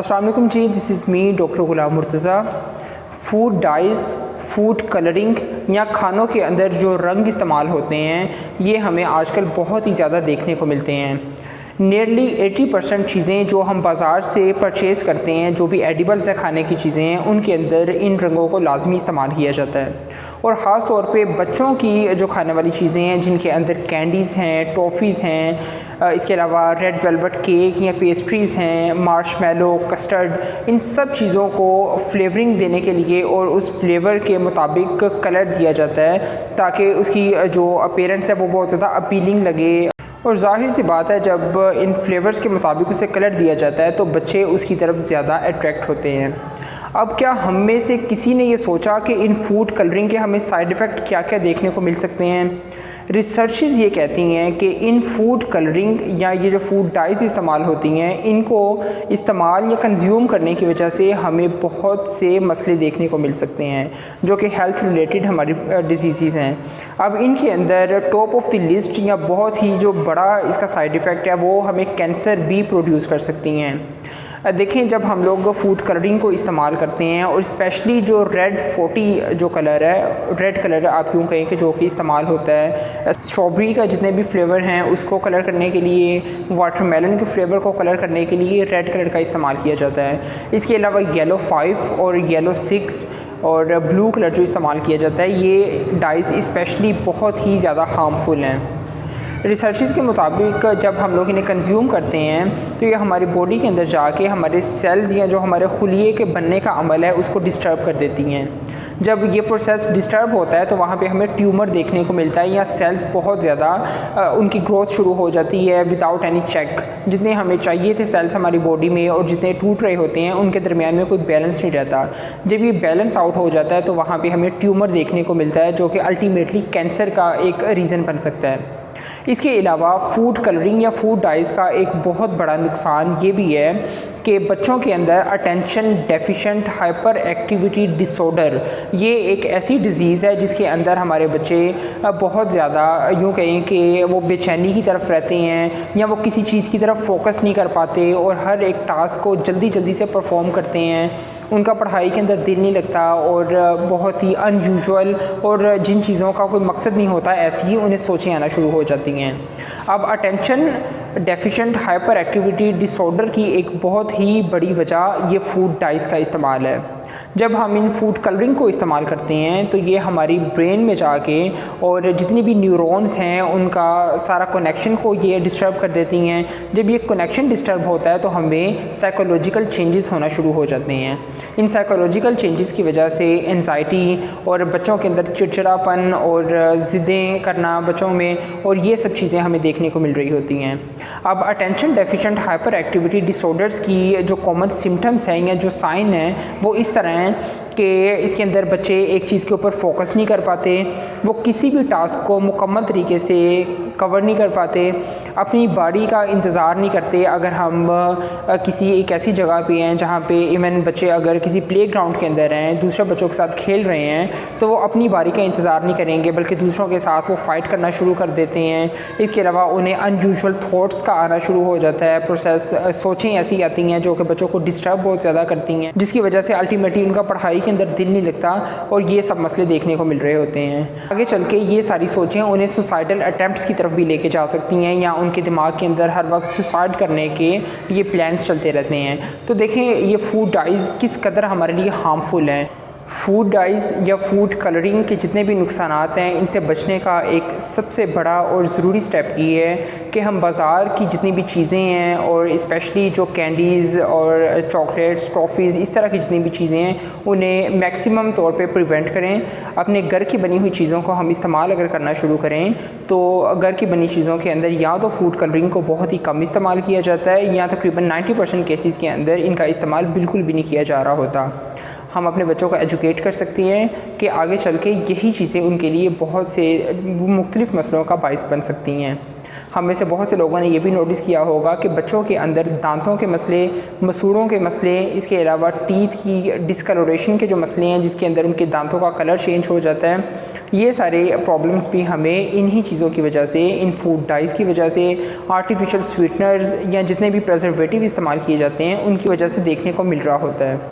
अस्सलाम वालेकुम जी, this is me doctor Ghulam Murtaza. Food dyes, food colouring या खानों के अंदर जो रंग इस्तेमाल होते हैं ये हमें आजकल बहुत ही ज़्यादा देखने को मिलते हैं। नियरली 80% चीज़ें जो हम बाज़ार से परचेज़ करते हैं, जो भी एडिबल्स है खाने की चीज़ें हैं, उनके अंदर इन रंगों को लाजमी इस्तेमाल किया जाता है। और ख़ास तौर पे बच्चों की जो खाने वाली चीज़ें हैं, जिनके अंदर कैंडीज़ हैं, टॉफ़ीज़ हैं, इसके अलावा रेड वेलवेट केक या पेस्ट्रीज़ हैं, मार्शमेलो, कस्टर्ड, इन सब चीज़ों को फ्लेवरिंग देने के लिए और उस फ्लेवर के मुताबिक कलर दिया जाता है ताकि उसकी जो अपीयरेंस है वो बहुत ज़्यादा अपीलिंग लगे। और ज़ाहिर सी बात है, जब इन फ्लेवर्स के मुताबिक उसे कलर दिया जाता है तो बच्चे उसकी तरफ ज़्यादा अट्रैक्ट होते हैं। अब क्या हम में से किसी ने ये सोचा कि इन फूड कलरिंग के हमें साइड इफ़ेक्ट क्या क्या देखने को मिल सकते हैं? रिसर्चेस ये कहती हैं कि इन फूड कलरिंग या ये जो फूड डाइज़ इस्तेमाल होती हैं, इनको इस्तेमाल या कंज्यूम करने की वजह से हमें बहुत से मसले देखने को मिल सकते हैं जो कि हेल्थ रिलेटेड हमारी डिजीज़ हैं। अब इनके अंदर टॉप ऑफ द लिस्ट या बहुत ही जो बड़ा इसका साइड इफ़ेक्ट है वो हमें कैंसर भी प्रोड्यूस कर सकती हैं। देखें, जब हम लोग फूड कलरिंग को इस्तेमाल करते हैं और स्पेशली जो रेड 40 जो कलर है, रेड कलर आप यूँ कहें कि जो कि इस्तेमाल होता है स्ट्रॉबेरी का जितने भी फ्लेवर हैं उसको कलर करने के लिए, वाटरमेलन के फ्लेवर को कलर करने के लिए रेड कलर का इस्तेमाल किया जाता है। इसके अलावा येलो 5 और येलो 6 और ब्लू कलर जो इस्तेमाल किया जाता है, ये डाइज़ स्पेशली बहुत ही ज़्यादा हार्मफुल हैं। रिसर्चेस के मुताबिक जब हम लोग इन्हें कंज्यूम करते हैं तो ये हमारी बॉडी के अंदर जाके हमारे सेल्स या जो हमारे खुलिए के बनने का अमल है उसको डिस्टर्ब कर देती हैं। जब ये प्रोसेस डिस्टर्ब होता है तो वहाँ पे हमें ट्यूमर देखने को मिलता है या सेल्स बहुत ज़्यादा उनकी ग्रोथ शुरू हो जाती है विदाउट एनी चेक। जितने हमें चाहिए थे सेल्स हमारी बॉडी में और जितने टूट रहे होते हैं उनके दरमियान में कोई बैलेंस नहीं रहता। जब ये बैलेंस आउट हो जाता है तो वहाँ पे हमें ट्यूमर देखने को मिलता है जो कि अल्टीमेटली कैंसर का एक रीज़न बन सकता है। इसके अलावा फूड कलरिंग या फूड डाइज़ का एक बहुत बड़ा नुकसान ये भी है कि बच्चों के अंदर attention deficient hyper activity disorder, ये एक ऐसी डिज़ीज़ है जिसके अंदर हमारे बच्चे बहुत ज़्यादा यूँ कहें कि वो बेचैनी की तरफ रहते हैं या वो किसी चीज़ की तरफ फोकस नहीं कर पाते और हर एक टास्क को जल्दी जल्दी से परफॉर्म करते हैं। उनका पढ़ाई के अंदर दिल नहीं लगता और बहुत ही अनयूजुअल और जिन चीज़ों का कोई मकसद नहीं होता ऐसी ही उन्हें सोचें आना शुरू हो जाती हैं। अब attention deficient hyper activity disorder की एक बहुत ही बड़ी वजह ये फूड डाइज़ का इस्तेमाल है। जब हम इन फूड कलरिंग को इस्तेमाल करते हैं तो ये हमारी ब्रेन में जाके और जितनी भी न्यूरॉन्स हैं उनका सारा कनेक्शन को ये डिस्टर्ब कर देती हैं। जब ये कनेक्शन डिस्टर्ब होता है तो हमें साइकोलॉजिकल चेंजेस होना शुरू हो जाते हैं। इन साइकोलॉजिकल चेंजेस की वजह से एंजाइटी और बच्चों के अंदर चिड़चिड़ापन और ज़िद्दें करना बच्चों में, और ये सब चीज़ें हमें देखने को मिल रही होती हैं। अब attention deficient hyper activity disorders की जो कॉमन सिम्टम्स हैं या जो साइन हैं वो इस तरह हैं कि इसके अंदर बच्चे एक चीज़ के ऊपर फोकस नहीं कर पाते, वो किसी भी टास्क को मुकम्मल तरीके से कवर नहीं कर पाते, अपनी बारी का इंतज़ार नहीं करते। अगर हम किसी एक ऐसी जगह पे हैं जहाँ पे इवन बच्चे अगर किसी प्लेग्राउंड के अंदर हैं, दूसरे बच्चों के साथ खेल रहे हैं, तो वो अपनी बारी का इंतज़ार नहीं करेंगे बल्कि दूसरों के साथ वो फ़ाइट करना शुरू कर देते हैं। इसके अलावा उन्हें अनयूजुअल थॉट्स का आना शुरू हो जाता है, प्रोसेस सोचें ऐसी आती हैं जो कि बच्चों को डिस्टर्ब बहुत ज़्यादा करती हैं, जिसकी वजह से अल्टीमेटली उनका पढ़ाई के अंदर दिल नहीं लगता और ये सब मसले देखने को मिल रहे होते हैं। आगे चल के ये सारी सोचें उन्हें सुसाइडल अटैम्प्ट्स की तरफ भी लेके जा सकती हैं या उनके दिमाग के अंदर हर वक्त सुसाइड करने के ये प्लान्स चलते रहते हैं। तो देखें ये फूड डाइज़ किस कदर हमारे लिए हार्मफुल हैं। फूड डाइज़ या फूड कलरिंग के जितने भी नुकसानात हैं, इनसे बचने का एक सबसे बड़ा और ज़रूरी स्टेप ये है कि हम बाज़ार की जितनी भी चीज़ें हैं और स्पेशली जो कैंडीज़ और चॉकलेट्स, टॉफ़ीज़, इस तरह की जितनी भी चीज़ें हैं उन्हें मैक्सिमम तौर पे प्रिवेंट करें। अपने घर की बनी हुई चीज़ों को हम इस्तेमाल अगर करना शुरू करें तो घर की बनी चीज़ों के अंदर या तो फूड कलरिंग को बहुत ही कम इस्तेमाल किया जाता है या तकरीबन 90% केसेस के अंदर इनका इस्तेमाल बिल्कुल भी नहीं किया जा रहा होता। हम अपने बच्चों को एजुकेट कर सकती हैं कि आगे चल के यही चीज़ें उनके लिए बहुत से मुख्तलिफ़ मसलों का बाइस बन सकती हैं। हम में से बहुत से लोगों ने ये भी नोटिस किया होगा कि बच्चों के अंदर दांतों के मसले, मसूड़ों के मसले, इसके अलावा टीथ की डिस्कलरेशन के जो मसले हैं जिसके अंदर उनके दांतों का कलर चेंज हो जाता है, ये सारे प्रॉब्लम्स भी हमें इन्हीं चीज़ों की वजह से, इन फूड डाइज़ की वजह से, आर्टिफिशियल स्वीटनर्स या जितने भी प्रिजर्वेटिव इस्तेमाल किए जाते हैं उनकी वजह से देखने को मिल रहा होता है।